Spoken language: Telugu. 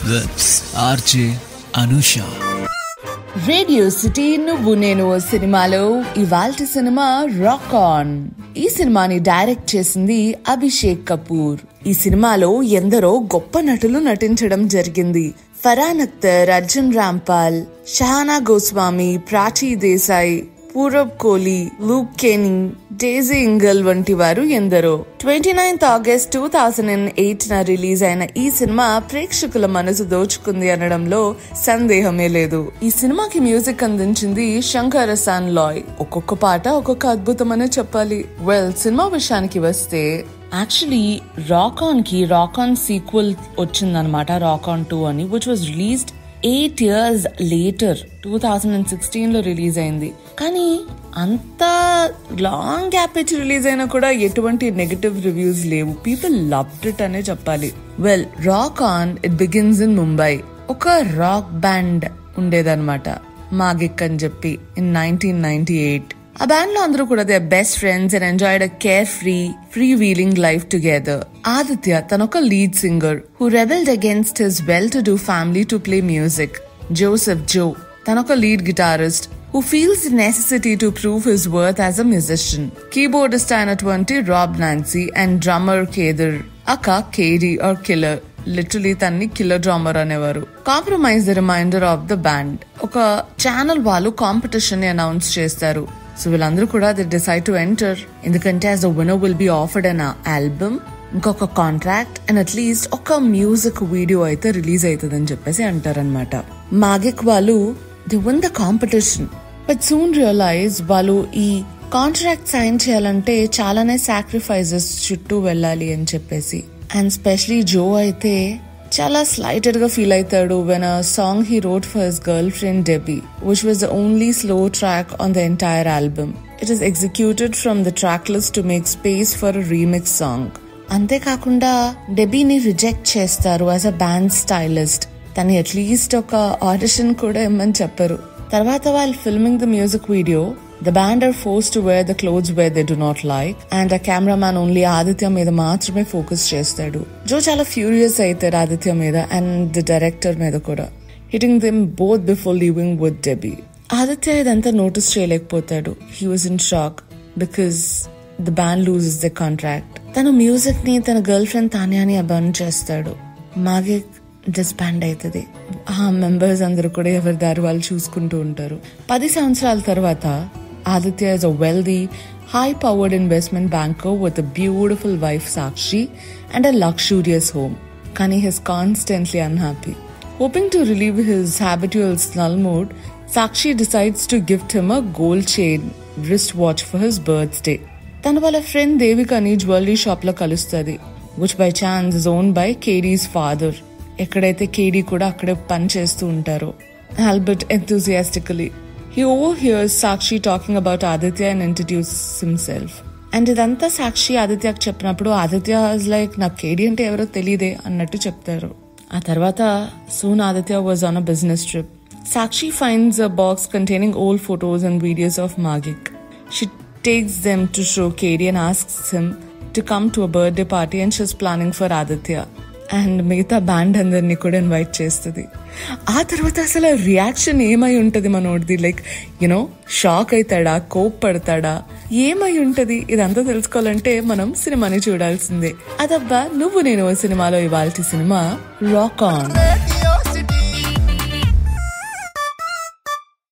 with RJ Anusha. Radio city నువ్వు నేను సినిమాలో ఇవాల్టి సినిమా రాక్ ఆన్. ఈ సినిమాని డైరెక్ట్ చేసింది అభిషేక్ కపూర్. ఈ సినిమాలో ఎందరో గొప్ప నటులు నటించడం జరిగింది. ఫరాన్ అఖ్తర్, అర్జున్ రాంపాల్, షహానా గోస్వామి, ప్రాచీ దేశాయ్, పూరబ్ కోహ్లీ, లూక్ కెనీ, డేజీ ఇంగల్ వంటి వారు ఎందరో. 29th August 2008 రిలీజ్ అయిన ఈ సినిమా ప్రేక్షకుల మనసు దోచుకుంది అనడంలో సందేహమే లేదు. ఈ సినిమాకి మ్యూజిక్ అందించింది శంకర్ ఎహ్సాన్ లోయ్. ఒక్కొక్క పాట ఒక్కొక్క అద్భుతమనే చెప్పాలి. సినిమా విషయానికి వస్తే యాక్చువల్లీ రాక్ ఆన్ సీక్వెల్ వచ్చిందనమాట, రాక్ ఆన్ 2 అని, which was released 8 years later 2016 లో రిలీజ్ అయింది. కానీ అంత లాంగ్ గ్యాప్ ఇచ్చి రిలీజ్ అయినా కూడా ఎటువంటి నెగటివ్ రివ్యూస్ లేవు. పీపుల్ లవ్డ్ ఇట్ అనే చెప్పాలి. Rock on it begins in Mumbai. ఒక రాక్ బ్యాండ్ ఉండేదన్నమాట, మాగిక్ అని చెప్పి, ఇన్ 1998. ఆ బ్యాండ్ లో అందరూ కూడా the best friends and enjoyed a care free wheeling life together. Aditya తనొక lead singer who rebelled against his well to do family to play music. Joseph Joe తనొక lead guitarist who feels the necessity to prove his worth as a musician. Keyboardist అయినటువంటి Rob Nancy and drummer Kedar aka KD or killer, literally తన్ని కిల్లర్ డ్రామర్ అనేవారు. Compromise the reminder of the band. ఒక ఛానల్ వాళ్ళు కాంపిటీషన్ ని అనౌన్స్ చేస్తారు. సో వీళ్ళందరూ కూడా దే డిసైడ్ టు ఎంటర్, ఎందుకంటే as the winner will be offered an album, ఇంకొక కాంట్రాక్ట్ అండ్ అట్లీస్ట్ ఒక మ్యూజిక్ వీడియో అయితే రిలీజ్ అవుతుందని చెప్పేసి అంటారనమాట. మాగిక్ వాళ్ళు they win the competition, but soon realise వాళ్ళు ఈ కాంట్రాక్ట్ సైన్ చేయాలంటే చాలానే సాక్రిఫైజెస్ చుట్టూ వెళ్ళాలి అని చెప్పేసి. అండ్ స్పెషలీ జో అయితే చాలా స్లైటెడ్ గా ఫీల్ అవుతాడు when a song he wrote for his girlfriend Debbie, which was the only slow track on the entire album. It is executed from the track list to make space for a remix song. అంతేకాకుండా డెబీని రిజెక్ట్ చేస్తారు యాజ్ అ బ్యాండ్ స్టైలిస్ట్. తను అట్లీస్ట్ ఒక ఆడిషన్ కూడా ఇమ్మని చెప్పరు. తర్వాత వాళ్ళు filming the music video, the band are forced to wear the clothes where they do not like, and a cameraman only Aditya మీద మాత్రమే ఫోకస్ చేస్తాడు. జో చాలా ఫ్యూరియస్ అవుతాడు ఆదిత్య మీద అండ్ ది డైరెక్టర్ మీద కూడా, hitting them both before leaving with Debbie. Aditya ఇదంతా నోటీస్ చేయలేకపోతాడు. He was in shock because the band loses the contract. తను మ్యూజిక్ ని తన గర్ల్ ఫ్రెండ్ తాన్యాని అబాన్ చేస్తాడు. మాగిక్ డిస్బాండ్ అవుతుంది. ఆ మెంబర్స్ అందరూ కూడా ఎవరి దారి వాళ్ళు చూసుకుంటూ ఉంటారు. 10 సంవత్సరాల తర్వాత Aditya is a wealthy, high-powered investment banker with a beautiful wife Sakshi and a luxurious home. Kani is constantly unhappy. Hoping to relieve his habitual snarl mood, Sakshi decides to gift him a gold chain wristwatch for his birthday. Tana wala friend Devikani jewelry shop lo kalustadi, which by chance is owned by Katie's father. Ekkadaithe Katie kuda akkade pan chestu untaru, albeit enthusiastically. He overhears Sakshi talking about Aditya and introduces himself. And idantha Sakshi Adityaku చెప్పినప్పుడు Aditya is like, నాకు కేడీ అంటే ఎవరో తెలియదే అన్నట్టు చెప్తారు. ఆ తర్వాత soon Aditya was on a business trip. Sakshi finds a box containing old photos and videos of Magik. She takes them to show Katie and asks him to come to a birthday party, and she's planning for Aditya. And మిగతా బ్యాండ్ అందరినీ కూడా ఇన్వైట్ చేస్తుంది. ఆ తర్వాత అసలు రియాక్షన్ ఏమై ఉంటది మనోడిది? లైక్ యునో షాక్ అవుతాడా, కోప్పడతాడా, ఏమై ఉంటది? ఇదంతా తెలుసుకోవాలంటే మనం సినిమాని చూడాల్సిందే. అదబ్బా నువ్వు నేను సినిమాలో ఇవాల్టి సినిమా రాక్ ఆన్.